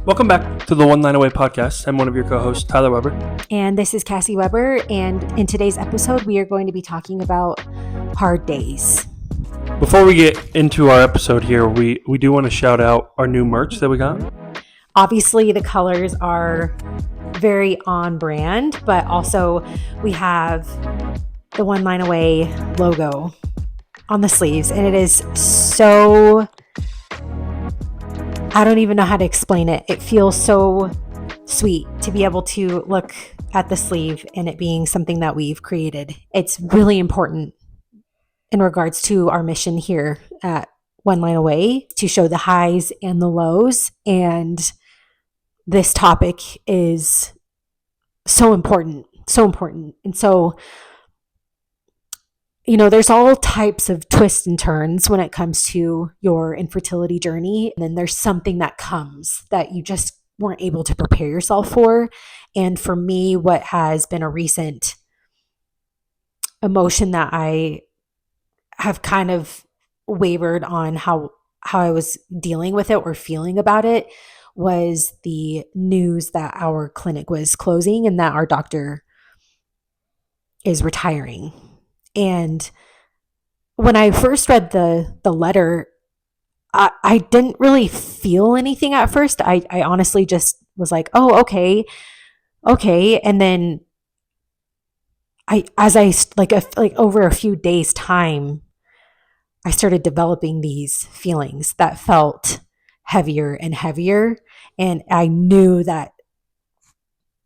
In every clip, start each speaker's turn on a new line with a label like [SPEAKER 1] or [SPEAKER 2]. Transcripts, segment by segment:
[SPEAKER 1] Welcome back to the One Line Away podcast. I'm one of your co-hosts, Tyler Weber.
[SPEAKER 2] And this is Cassie Weber. And in today's episode, we are going to be talking about hard days.
[SPEAKER 1] Before we get into our episode here, we do want to shout out our new merch that we got.
[SPEAKER 2] Obviously, the colors are very on brand, but also we have the One Line Away logo on the sleeves. And it is so... I don't even know how to explain it. It feels so sweet to be able to look at the sleeve and it being something that we've created. It's really important in regards to our mission here at One Line Away to show the highs and the lows. And this topic is so important, so important. And so, you know, there's all types of twists and turns when it comes to your infertility journey. And then there's something that comes that you just weren't able to prepare yourself for. And for me, what has been a recent emotion that I have kind of wavered on how I was dealing with it or feeling about it was the news that our clinic was closing and that our doctor is retiring. And when I first read the letter, I didn't really feel anything at first. I honestly just was like, oh, okay. And then over a few days time, I started developing these feelings that felt heavier and heavier. And I knew that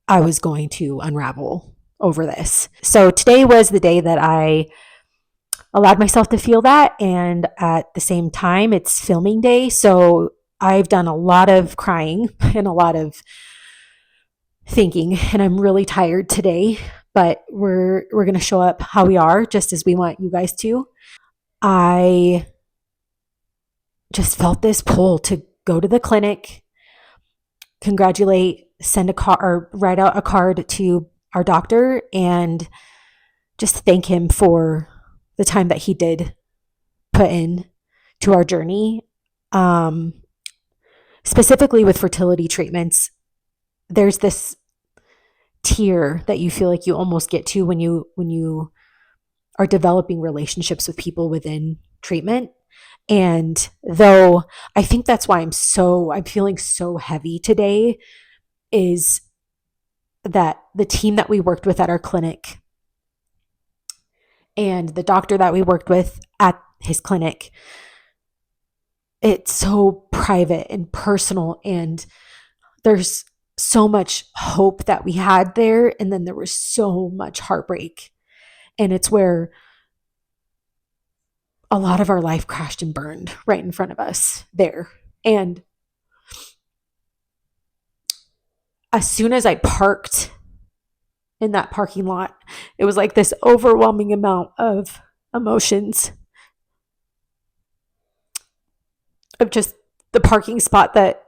[SPEAKER 2] I was going to unravel over this. So today was the day that I allowed myself to feel that. And at the same time, it's filming day. So I've done a lot of crying and a lot of thinking, and I'm really tired today, but we're going to show up how we are, just as we want you guys to. I just felt this pull to go to the clinic, congratulate, send a card, or write out a card to our doctor and just thank him for the time that he did put in to our journey. Specifically with fertility treatments, there's this tier that you feel like you almost get to when you are developing relationships with people within treatment. And though I think that's why I'm feeling so heavy today, is that the team that we worked with at our clinic and the doctor that we worked with at his clinic, it's so private and personal, and there's so much hope that we had there, and then there was so much heartbreak, and it's where a lot of our life crashed and burned right in front of us there. And as soon as I parked in that parking lot, it was like this overwhelming amount of emotions of just the parking spot that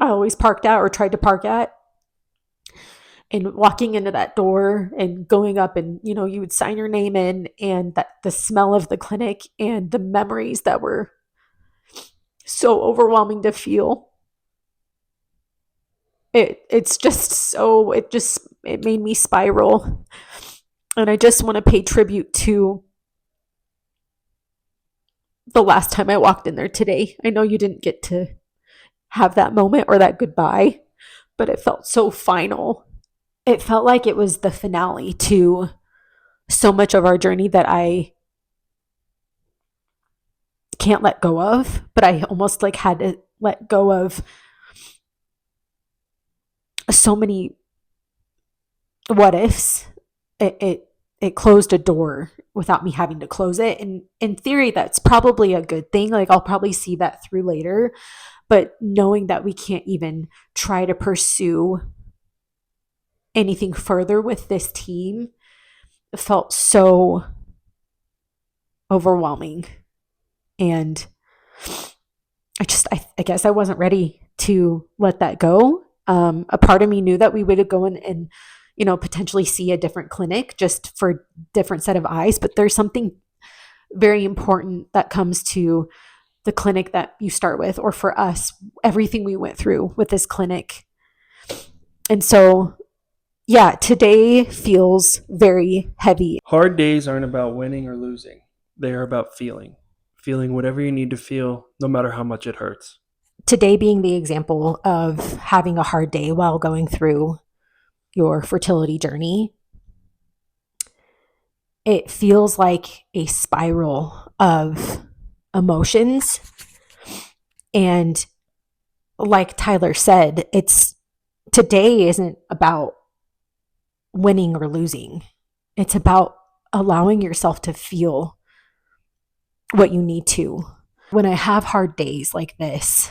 [SPEAKER 2] I always parked at or tried to park at, and walking into that door and going up and, you know, you would sign your name in, and that the smell of the clinic and the memories that were so overwhelming to feel. It made me spiral. And I just want to pay tribute to the last time I walked in there today. I know you didn't get to have that moment or that goodbye, but it felt so final. It felt like it was the finale to so much of our journey that I can't let go of, but I almost like had to let go of so many what ifs. It closed a door without me having to close it. And in theory, that's probably a good thing. Like, I'll probably see that through later. But knowing that we can't even try to pursue anything further with this team felt so overwhelming. And I guess I wasn't ready to let that go. A part of me knew that we would go in and, you know, potentially see a different clinic just for a different set of eyes. But there's something very important that comes to the clinic that you start with, or for us, everything we went through with this clinic. And so, yeah, today feels very heavy.
[SPEAKER 1] Hard days aren't about winning or losing. They are about feeling. Feeling whatever you need to feel, no matter how much it hurts.
[SPEAKER 2] Today being the example of having a hard day while going through your fertility journey. It feels like a spiral of emotions. And like Tyler said, today isn't about winning or losing. It's about allowing yourself to feel what you need to. When I have hard days like this,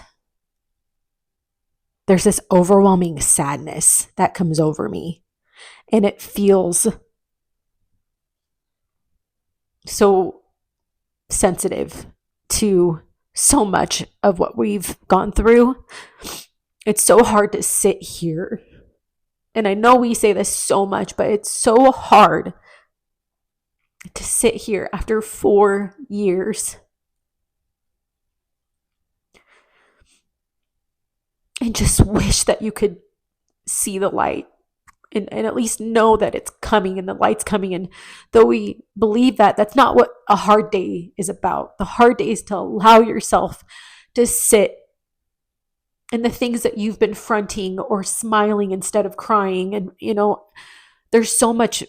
[SPEAKER 2] there's this overwhelming sadness that comes over me. And it feels so sensitive to so much of what we've gone through. It's so hard to sit here. And I know we say this so much, but it's so hard to sit here after 4 years and just wish that you could see the light and at least know that it's coming and the light's coming. And though we believe that, that's not what a hard day is about. The hard day is to allow yourself to sit in the things that you've been fronting or smiling instead of crying. And, there's so much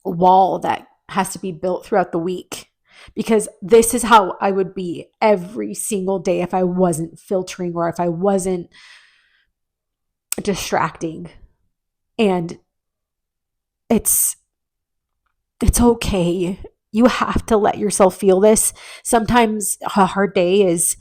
[SPEAKER 2] wall that has to be built throughout the week, because this is how I would be every single day if I wasn't filtering or if I wasn't distracting. And it's okay. You have to let yourself feel this. Sometimes a hard day is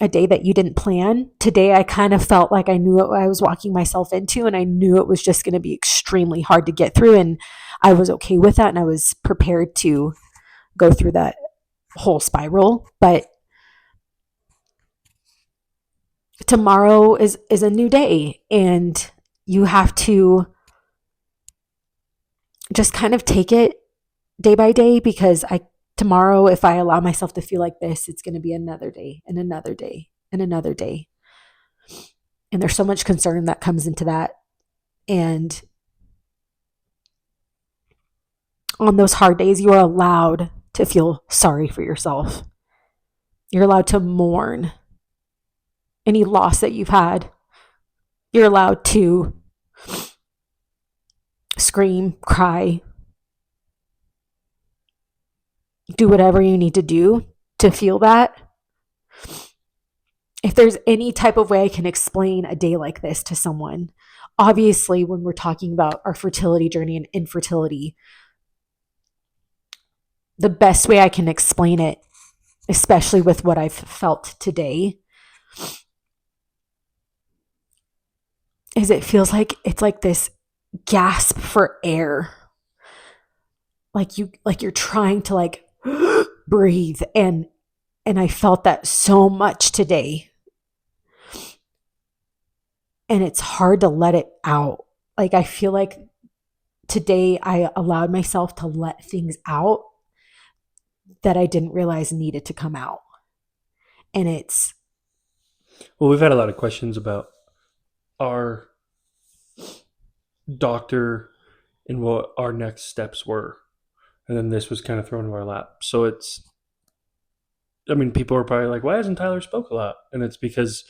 [SPEAKER 2] a day that you didn't plan. Today, I kind of felt like I knew what I was walking myself into, and I knew it was just going to be extremely hard to get through. And I was okay with that, and I was prepared to go through that whole spiral. But tomorrow is a new day, and you have to just kind of take it day by day, because tomorrow, if I allow myself to feel like this, it's going to be another day and another day and another day. And there's so much concern that comes into that. And on those hard days, you are allowed to feel sorry for yourself. You're allowed to mourn any loss that you've had. You're allowed to scream, cry, do whatever you need to do to feel that. If there's any type of way I can explain a day like this to someone, obviously when we're talking about our fertility journey and infertility, the best way I can explain it, especially with what I've felt today, is it feels like it's like this gasp for air. Like you're trying to breathe, and I felt that so much today. And it's hard to let it out. I feel like today I allowed myself to let things out that I didn't realize needed to come out. And
[SPEAKER 1] Well, we've had a lot of questions about our doctor and what our next steps were. And then this was kind of thrown in our lap. So people are probably like, why hasn't Tyler spoke a lot? And it's because,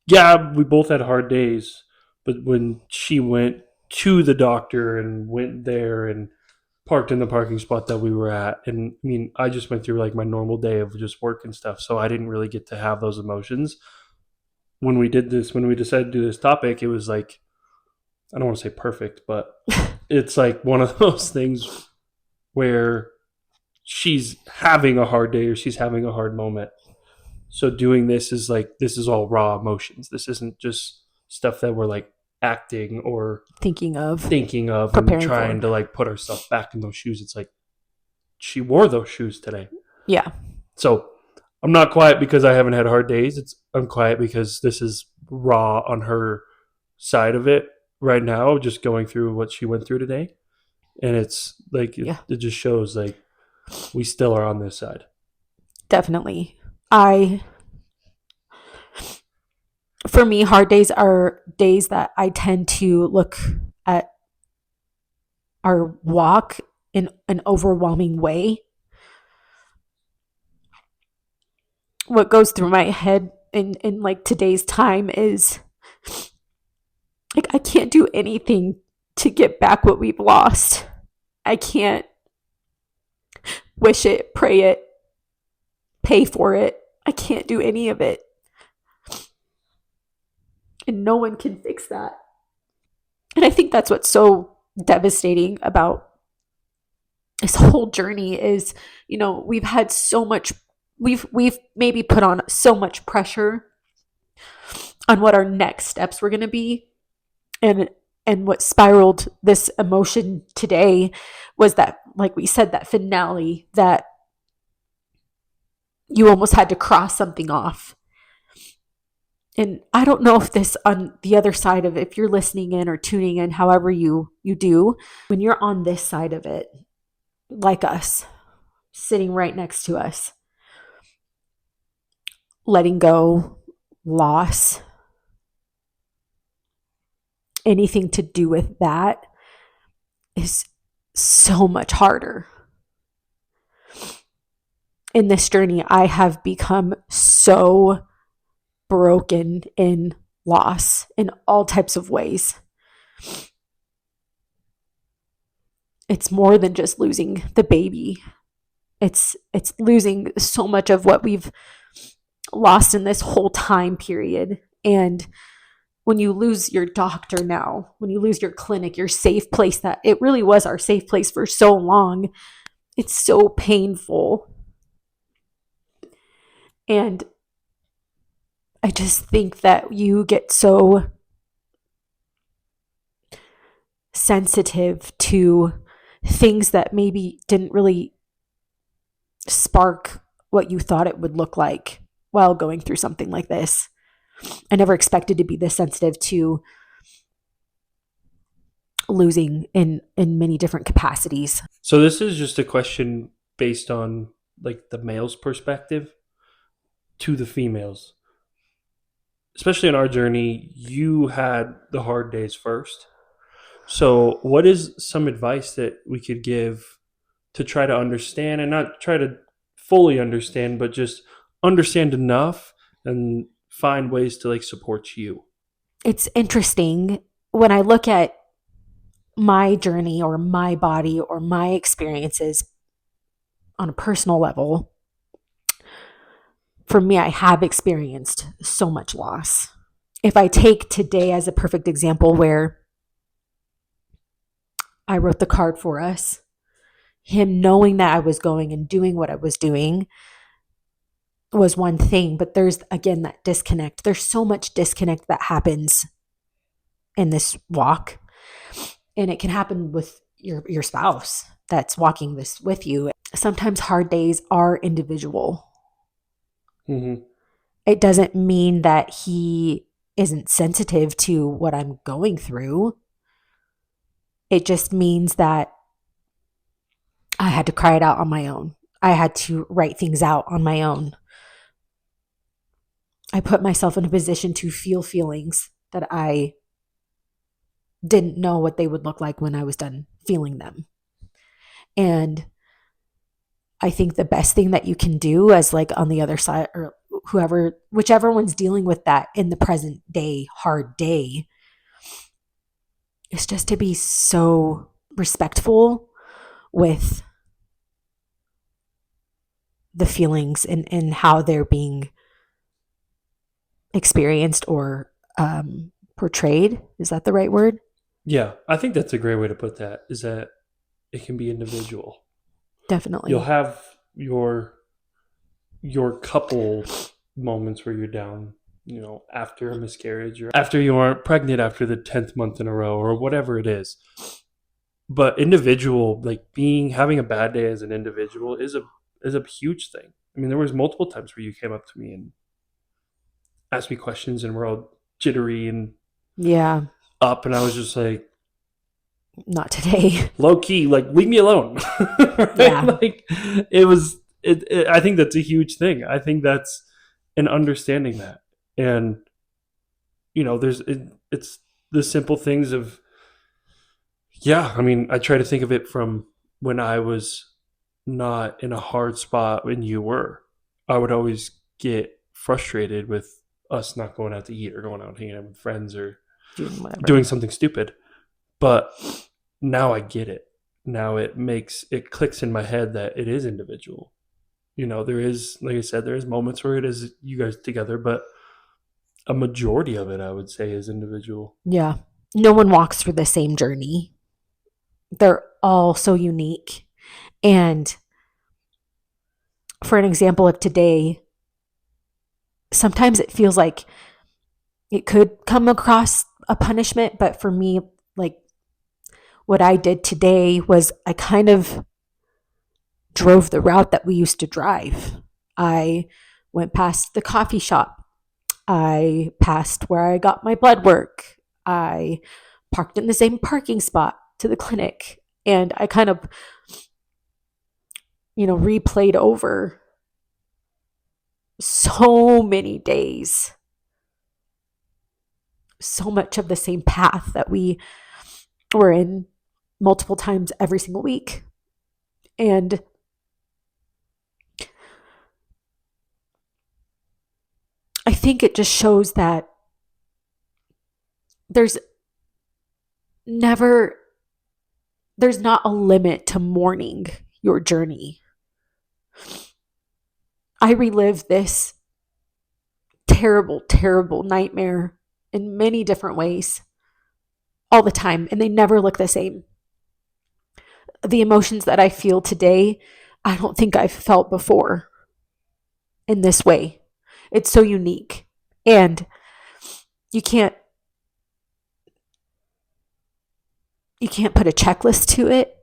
[SPEAKER 1] yeah, we both had hard days. But when she went to the doctor and went there and parked in the parking spot that we were at, and I just went through my normal day of just work and stuff. So I didn't really get to have those emotions. When we decided to do this topic, it was I don't want to say perfect, but it's one of those things where she's having a hard day or she's having a hard moment. So doing this is this is all raw emotions. This isn't just stuff that we're acting or
[SPEAKER 2] thinking of
[SPEAKER 1] and trying to put ourselves back in those shoes. It's she wore those shoes today.
[SPEAKER 2] Yeah.
[SPEAKER 1] So I'm not quiet because I haven't had hard days. I'm quiet because this is raw on her side of it right now, just going through what she went through today. And it's it just shows we still are on this side.
[SPEAKER 2] Definitely. I For me, hard days are days that I tend to look at our walk in an overwhelming way. What goes through my head in like today's time is like I can't do anything to get back what we've lost. I can't wish it, pray it, pay for it. I can't do any of it. And no one can fix that. And I think that's what's so devastating about this whole journey is, we've had so much we've maybe put on so much pressure on what our next steps were going to be, and what spiraled this emotion today was that, like we said, that finale that you almost had to cross something off. And I don't know if this, on the other side of it, if you're listening in or tuning in, however you do, when you're on this side of it, like us, sitting right next to us, letting go, loss, anything to do with that is so much harder. In this journey, I have become so broken in loss in all types of ways. It's more than just losing the baby. It's losing so much of what we've lost in this whole time period. And when you lose your doctor now, when you lose your clinic, your safe place, that it really was our safe place for so long, it's so painful. And I just think that you get so sensitive to things that maybe didn't really spark what you thought it would look like while going through something like this. I never expected to be this sensitive to losing in many different capacities.
[SPEAKER 1] So this is just a question based on like the male's perspective to the females. Especially in our journey, you had the hard days first. So what is some advice that we could give to try to understand, and not try to fully understand, but just understand enough and find ways to like support you?
[SPEAKER 2] It's interesting when I look at my journey or my body or my experiences on a personal level. For me, I have experienced so much loss. If I take today as a perfect example, where I wrote the card for us, him knowing that I was going and doing what I was doing was one thing, but there's again that disconnect. There's so much disconnect that happens in this walk, and it can happen with your spouse that's walking this with you. Sometimes hard days are individual.
[SPEAKER 1] Mm-hmm.
[SPEAKER 2] It doesn't mean that he isn't sensitive to what I'm going through. It just means that I had to cry it out on my own. I had to write things out on my own. I put myself in a position to feel feelings that I didn't know what they would look like when I was done feeling them. And I think the best thing that you can do as like on the other side, or whichever one's dealing with that in the present day, hard day, is just to be so respectful with the feelings and how they're being experienced or portrayed. Is that the right word?
[SPEAKER 1] Yeah, I think that's a great way to put that, is that it can be individual. You'll
[SPEAKER 2] Definitely.
[SPEAKER 1] have your couple moments where you're down, after a miscarriage or after you aren't pregnant after the 10th month in a row or whatever it is. But individual, like having a bad day as an individual is a huge thing. I mean, there was multiple times where you came up to me and asked me questions and we're all jittery and
[SPEAKER 2] Yeah.
[SPEAKER 1] up, and I was just like,
[SPEAKER 2] Not today.
[SPEAKER 1] low key, like leave me alone. Right?
[SPEAKER 2] Yeah.
[SPEAKER 1] Like it was I think that's a huge thing. I think that's an understanding that. And, it's the simple things of, yeah, I mean, I try to think of it from when I was not in a hard spot when you were. I would always get frustrated with us not going out to eat or going out hanging out with friends or
[SPEAKER 2] Doing whatever.
[SPEAKER 1] doing something stupid. But now I get it. Now it clicks in my head that it is individual. There is, like I said, there is moments where it is you guys together, but a majority of it, I would say, is individual.
[SPEAKER 2] Yeah. No one walks through the same journey. They're all so unique. And for an example of today, sometimes it feels like it could come across a punishment, but for me, like what I did today was I kind of drove the route that we used to drive. I went past the coffee shop. I passed where I got my blood work. I parked in the same parking spot to the clinic. And I kind of, replayed over so many days, so much of the same path that we were in multiple times every single week. And I think it just shows that there's never, there's not a limit to mourning your journey. I relive this terrible, terrible nightmare in many different ways all the time, and they never look the same. The emotions that I feel today, I don't think I've felt before in this way. It's so unique. And you can't put a checklist to it.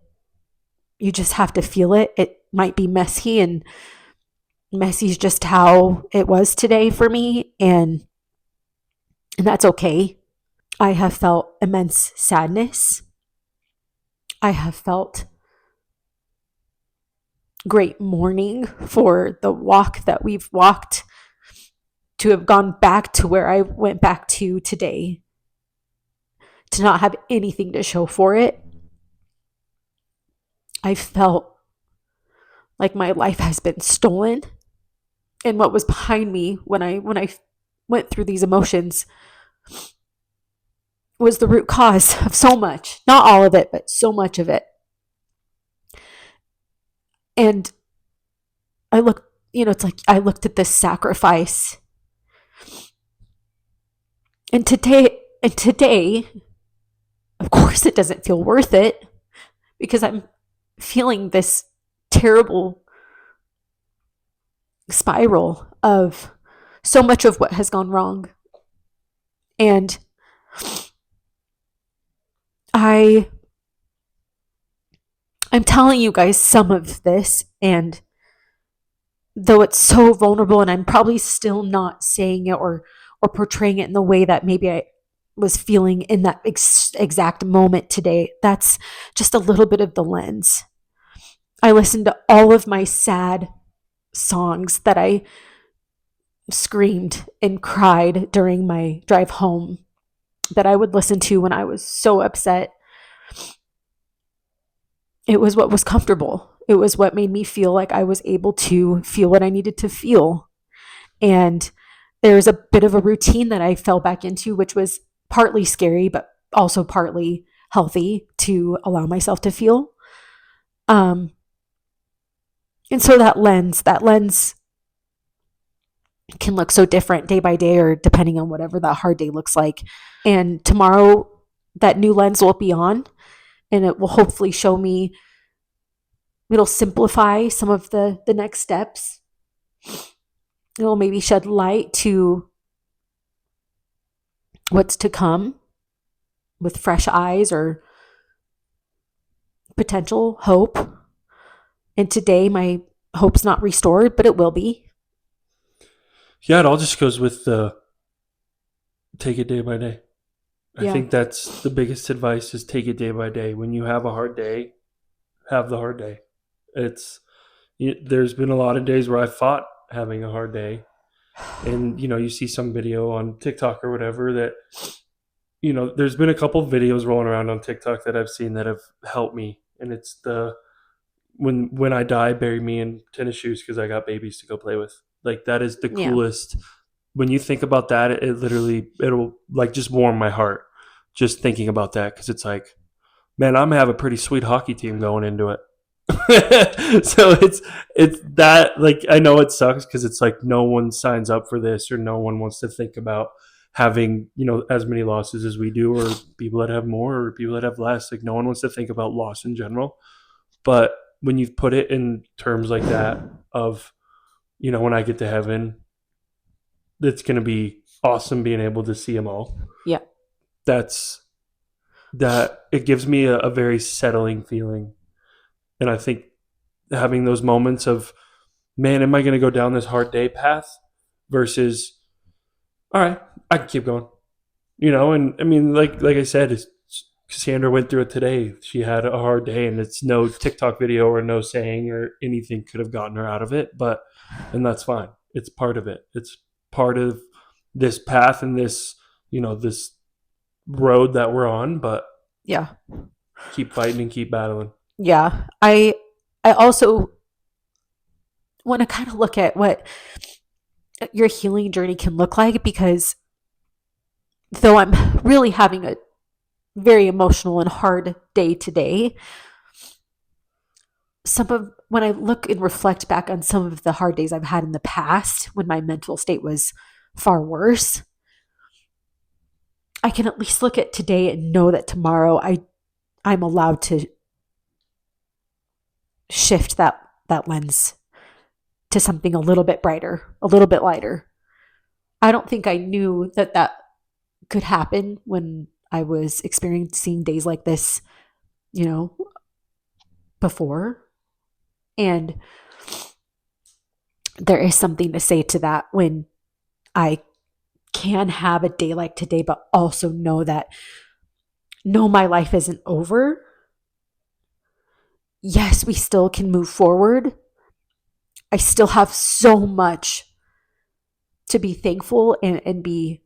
[SPEAKER 2] You just have to feel it. It might be messy, and messy is just how it was today for me, and that's okay. I have felt immense sadness. I have felt great mourning for the walk that we've walked to have gone back to where I went back to today, to not have anything to show for it. I felt like my life has been stolen. And what was behind me when I went through these emotions was the root cause of so much. Not all of it, but so much of it. And I looked, it's like I looked at this sacrifice. And today, of course, it doesn't feel worth it because I'm feeling this terrible spiral of so much of what has gone wrong. And I'm telling you guys some of this, and though it's so vulnerable and I'm probably still not saying it or portraying it in the way that maybe I was feeling in that exact moment today, that's just a little bit of the lens. I listened to all of my sad songs that I screamed and cried during my drive home that I would listen to when I was so upset. It was what was comfortable. It was what made me feel like I was able to feel what I needed to feel. And there's a bit of a routine that I fell back into, which was partly scary, but also partly healthy to allow myself to feel. And so that lens can look so different day by day, or depending on whatever that hard day looks like. And tomorrow, that new lens will be on, and it will hopefully show me, it'll simplify some of the next steps. It'll maybe shed light to what's to come with fresh eyes or potential hope. And today, my hope's not restored, but it will be.
[SPEAKER 1] Yeah, it all just goes with the take it day by day. I think that's the biggest advice, is take it day by day. When you have a hard day, have the hard day. It's, there's been a lot of days where I fought having a hard day, and you see some video on TikTok or whatever that there's been a couple videos rolling around on TikTok that I've seen that have helped me, and it's the when I die, bury me in tennis shoes because I got babies to go play with. Like that is the
[SPEAKER 2] Yeah.
[SPEAKER 1] coolest. When you think about that, it literally it'll like just warm my heart just thinking about that because it's like, man, I'm gonna have a pretty sweet hockey team going into it. So it's that like I know it sucks because it's like no one signs up for this or no one wants to think about having as many losses as we do or people that have more or people that have less. Like no one wants to think about loss in general, but when you put it in terms like that of when I get to heaven, it's going to be awesome being able to see them all.
[SPEAKER 2] Yeah.
[SPEAKER 1] That's that it gives me a very settling feeling, and I think having those moments of, man, am I going to go down this hard day path versus, all right, I can keep going. And I mean, like I said, Cassandra went through it today. She had a hard day, and it's no TikTok video or no saying or anything could have gotten her out of it. And that's fine. It's part of it. It's part of this path and this road that we're on. But
[SPEAKER 2] Yeah.
[SPEAKER 1] keep fighting and keep battling.
[SPEAKER 2] Yeah. I also want to kind of look at what your healing journey can look like, because though I'm really having a very emotional and hard day today, when I look and reflect back on some of the hard days I've had in the past when my mental state was far worse, I can at least look at today and know that tomorrow I'm allowed to shift that lens to something a little bit brighter, a little bit lighter. I don't think I knew that could happen when I was experiencing days like this, before. And there is something to say to that when I can have a day like today, but also know that no, my life isn't over. Yes, we still can move forward. I still have so much to be thankful and be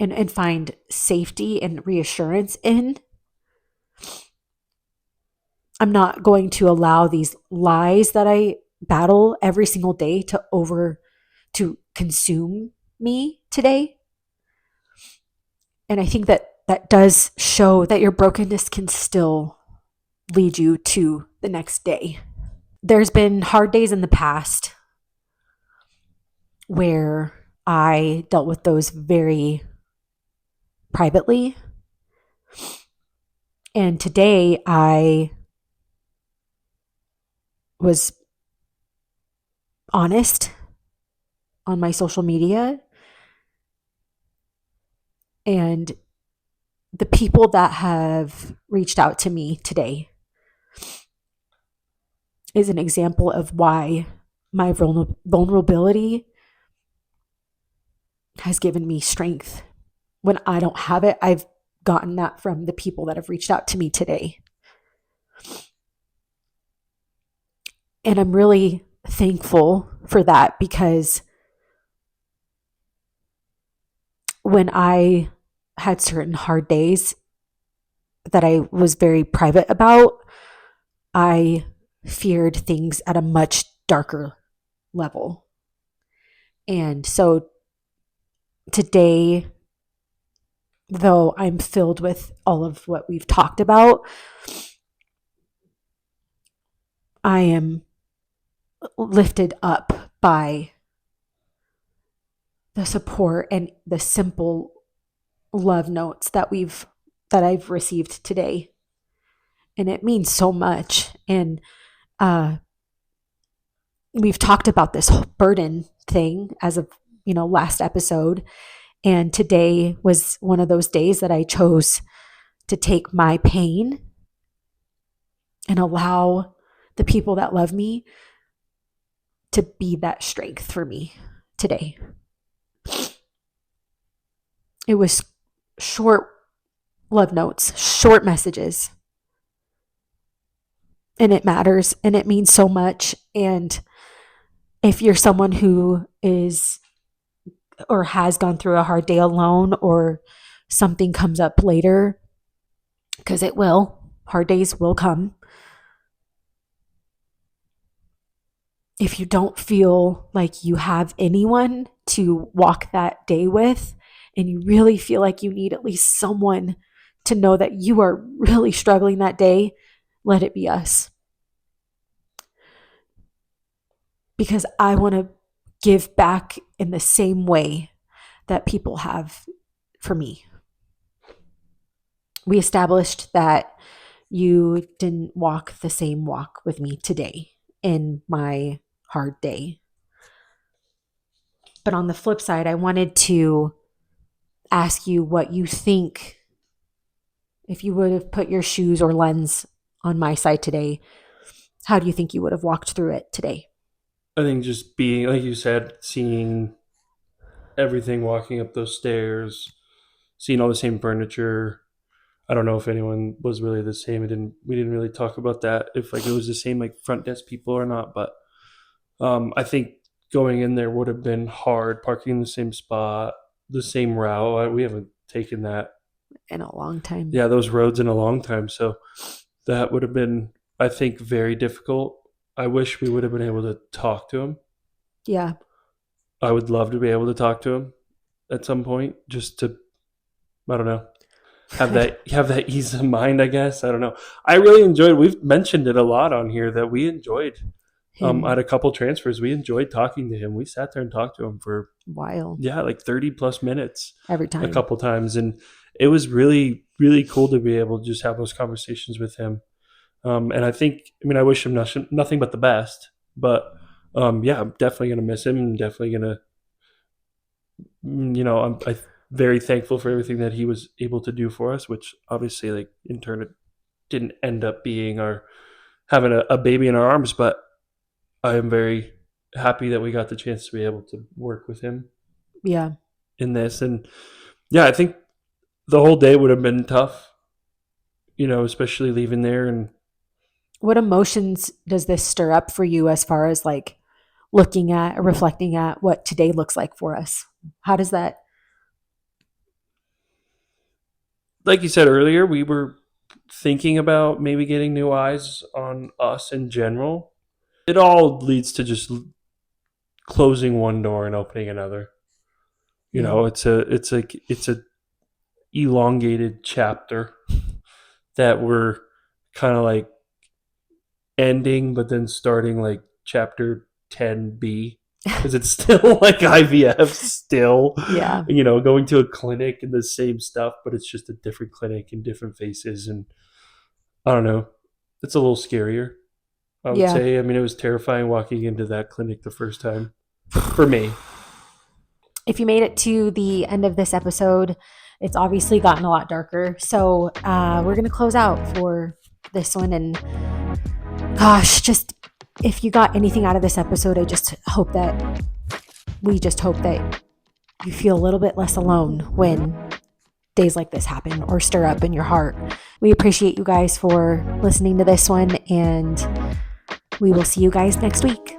[SPEAKER 2] and find safety and reassurance in. I'm not going to allow these lies that I battle every single day to consume me today. And I think that does show that your brokenness can still lead you to the next day. There's been hard days in the past where I dealt with those very privately. And today I was honest on my social media, and the people that have reached out to me today is an example of why my vulnerability has given me strength. When I don't have it, I've gotten that from the people that have reached out to me today. And I'm really thankful for that, because when I had certain hard days that I was very private about, I feared things at a much darker level. And so today, though I'm filled with all of what we've talked about, I am lifted up by the support and the simple love notes that I've received today. And it means so much. And we've talked about this whole burden thing as of last episode, and today was one of those days that I chose to take my pain and allow the people that love me to be that strength for me today. It was short love notes, short messages, And it matters and it means so much. And if you're someone who is or has gone through a hard day alone, or something comes up later, because it will, hard days will come. If you don't feel like you have anyone to walk that day with, and you really feel like you need at least someone to know that you are really struggling that day, let it be us. Because I want to give back in the same way that people have for me. We established that you didn't walk the same walk with me today in my hard day. But on the flip side, I wanted to ask you what you think, if you would have put your shoes or lens on my side today, how do you think you would have walked through it today?
[SPEAKER 1] I think just being, like you said, seeing everything, walking up those stairs, seeing all the same furniture. I don't know if anyone was really the same. We didn't really talk about that, if like it was the same like front desk people or not. But I think going in there would have been hard. Parking in the same spot, the same route. We haven't taken that,
[SPEAKER 2] In a long time.
[SPEAKER 1] yeah, those roads in a long time. So that would have been, I think, very difficult. I wish we would have been able to talk to him.
[SPEAKER 2] Yeah.
[SPEAKER 1] I would love to be able to talk to him at some point, just to, I don't know, have that ease of mind. I guess, I don't know. I really enjoyed. We've mentioned it a lot on here that we enjoyed. At a couple transfers, we enjoyed talking to him. We sat there and talked to him for
[SPEAKER 2] While
[SPEAKER 1] like 30 plus minutes
[SPEAKER 2] every time.
[SPEAKER 1] a couple times, and it was really really cool to be able to just have those conversations with him. And I think, I mean, I wish him nothing but the best. But yeah, I'm definitely gonna miss him, and definitely gonna, I'm very thankful for everything that he was able to do for us, which obviously, like, in turn, it didn't end up being our having a baby in our arms. But I am very happy that we got the chance to be able to work with him.
[SPEAKER 2] Yeah.
[SPEAKER 1] In this, and yeah, I think the whole day would have been tough, especially leaving there. And
[SPEAKER 2] What emotions does this stir up for you as far as like looking at or reflecting at what today looks like for us? How does that?
[SPEAKER 1] like you said earlier, we were thinking about maybe getting new eyes on us in general. It all leads to just closing one door and opening another. It's a elongated chapter that we're kind of like ending, but then starting like chapter 10B, because it's still like IVF still.
[SPEAKER 2] Yeah.
[SPEAKER 1] Going to a clinic and the same stuff, but it's just a different clinic and different faces. And I don't know, it's a little scarier, I would
[SPEAKER 2] Yeah.
[SPEAKER 1] say. I mean, it was terrifying walking into that clinic the first time for me.
[SPEAKER 2] If you made it to the end of this episode, it's obviously gotten a lot darker. So we're going to close out for this one. And gosh, just if you got anything out of this episode, we just hope that you feel a little bit less alone when days like this happen or stir up in your heart. We appreciate you guys for listening to this one, and we will see you guys next week.